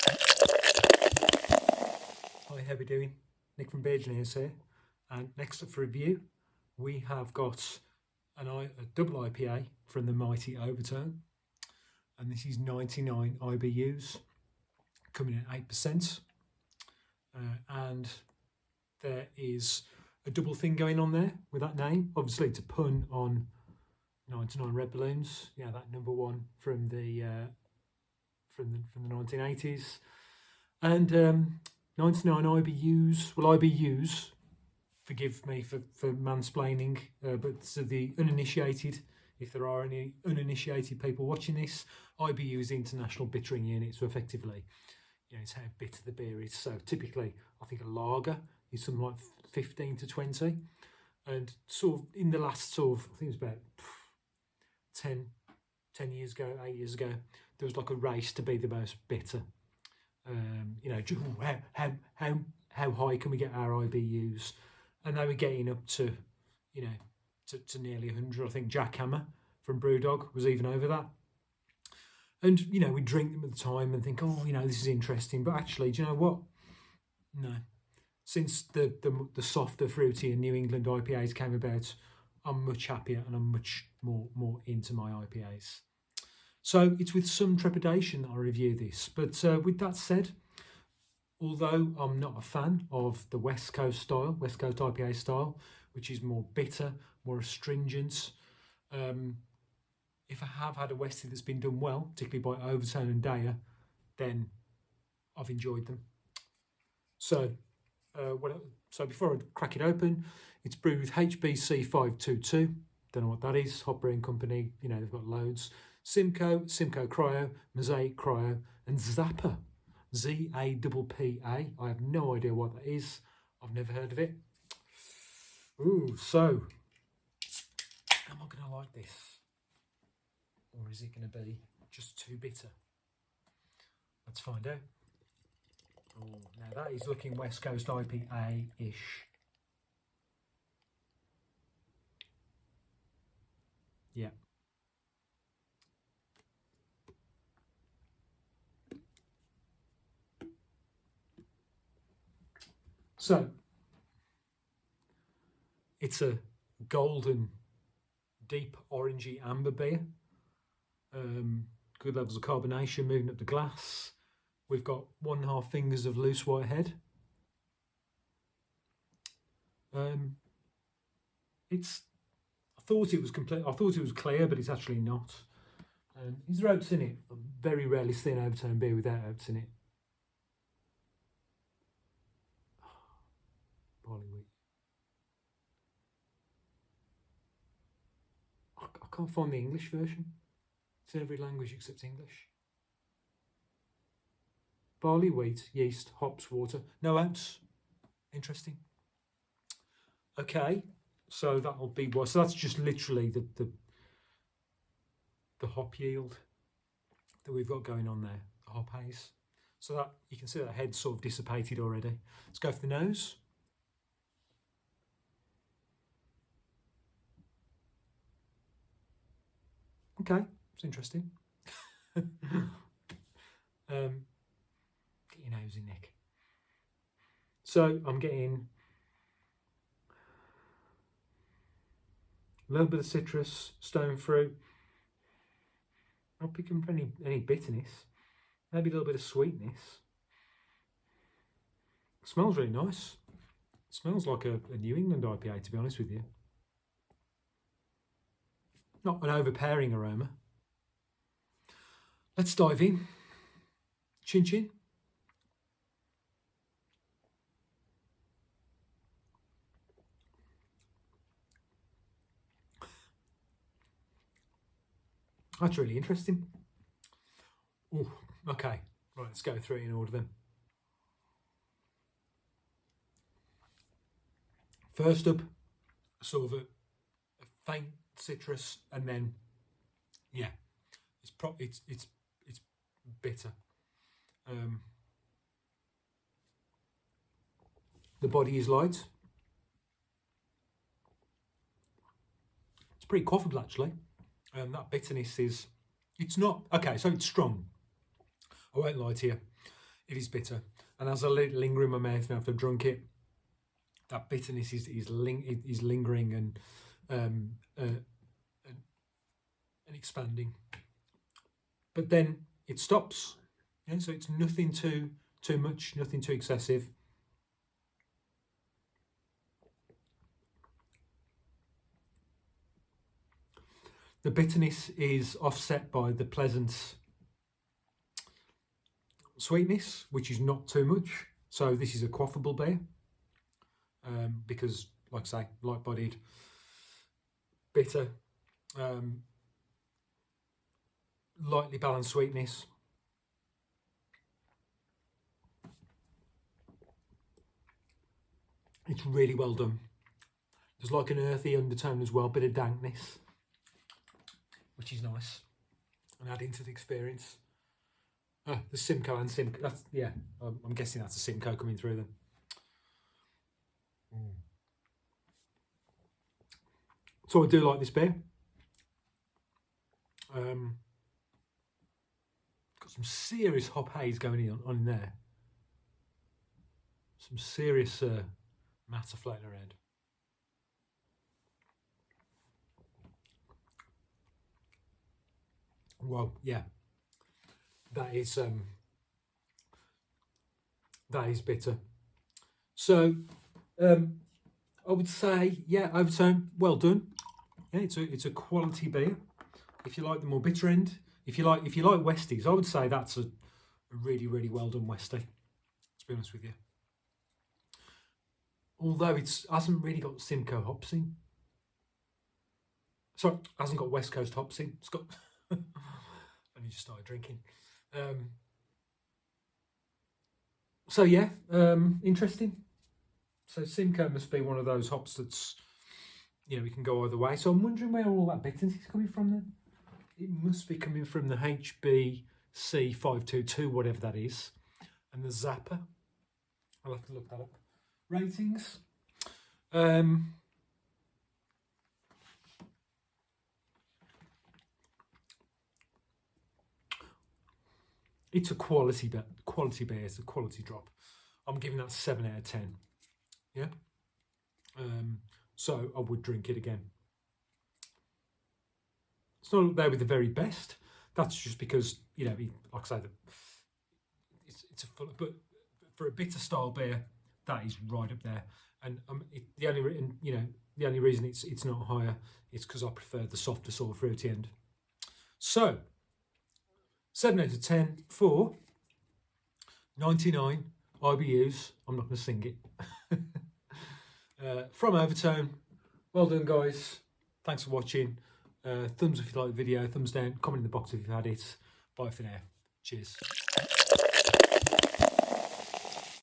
Hi, how we doing? Nick from Beer-Gineers here, and next up for review we have got a double IPA from the mighty Overtone, and this is 99 IBUs, coming in at 8%, and there is a double thing going on there with that name. Obviously it's a pun on 99 Red Balloons, yeah, that number one from the 1980s, and 99 IBUs. Well, IBUs, forgive me for mansplaining, but to the uninitiated, if there are any uninitiated people watching this, IBU is the International Bittering Unit, so effectively, it's how bitter the beer is. So typically, I think a lager is something like 15 to 20, and sort of in the last I think it was about 10 years ago, 8 years ago, there was like a race to be the most bitter. How high can we get our IBUs? And they were getting up to, to nearly 100. I think Jack Hammer from Brewdog was even over that. And, we drink them at the time and think, this is interesting. But actually, do you know what? No. Since the softer, fruity and New England IPAs came about, I'm much happier and I'm much more into my IPAs. So it's with some trepidation that I review this. But with that said, although I'm not a fan of the West Coast IPA style, which is more bitter, more astringent, if I have had a Westie that's been done well, particularly by Overtone and Daya, then I've enjoyed them. So, so before I crack it open, it's brewed with HBC 522. Don't know what that is. Hop Brewing Company, they've got loads. Simcoe Cryo, Mosaic Cryo, and Zappa, ZAPPA. I have no idea what that is. I've never heard of it. Ooh, so am I going to like this? Or is it going to be just too bitter? Let's find out. Oh, now that is looking West Coast IPA-ish. Yeah. So, it's a golden, deep, orangey amber beer. Good levels of carbonation moving up the glass. We've got 1.5 fingers of loose white head. I thought it was complete. I thought it was clear, but it's actually not. Is there oats in it? I very rarely see an Overtone beer without oats in it. Barley wheat. I can't find the English version. It's in every language except English. Barley, wheat, yeast, hops, water. No oats. Interesting. Okay, so that'll be what. So that's just literally the hop yield that we've got going on there. The hop haze. So that you can see that head sort of dissipated already. Let's go for the nose. Okay, it's interesting. Get your nose in, Nick. So I'm getting a little bit of citrus, stone fruit. Not picking up any bitterness. Maybe a little bit of sweetness. It smells really nice. It smells like a New England IPA, to be honest with you. Not an overpowering aroma. Let's dive in. Chin chin. That's really interesting. Ooh, okay, right, let's go through it in order then. First up, sort of a faint citrus, and then, yeah, it's bitter. The body is light. It's pretty quaffable actually. That bitterness is, it's not, okay, so it's strong. I won't lie to you. It is bitter, and as I let it linger in my mouth now after I've drunk it, that bitterness is lingering and expanding. But then it stops. Yeah, so it's nothing too much, nothing too excessive. The bitterness is offset by the pleasant sweetness, which is not too much. So this is a quaffable beer because, like I say, light-bodied, bitter, lightly balanced sweetness. It's really well done. There's like an earthy undertone as well, bit of dankness, which is nice and adding to the experience. The Simcoe and Simcoe. That's, yeah, I'm guessing that's a Simcoe coming through them. So I do like this beer. Got some serious hop haze going on in there. Some serious matter floating around. Whoa, yeah. That is bitter. So I would say, yeah, Overtone, well done. Yeah, it's a quality beer. If you like the more bitter end, if you like Westies, I would say that's a really, really well done Westie, to be honest with you. Although it hasn't really got Simcoe hops in. Sorry, hasn't got West Coast hops in. It's got. I need to start drinking. So yeah, interesting. So Simcoe must be one of those hops that's, you know, we can go either way. So I'm wondering where all that bitterness is coming from then. It must be coming from the HBC 522, whatever that is, and the Zappa. I'll have to look that up. Ratings. It's a quality beer. It's a quality drop. I'm giving that 7 out of 10. Yeah. So I would drink it again. It's not up there with the very best. That's just because, you know, like I say, it's a full. But for a bitter style beer, that is right up there. And the only reason it's not higher is because I prefer the softer sort of fruity end. So 7 out of 10 for 99 IBUs. I'm not going to sing it. From Overtone. Well done, guys. Thanks for watching. Thumbs up if you like the video. Thumbs down. Comment in the box if you've had it. Bye for now. Cheers.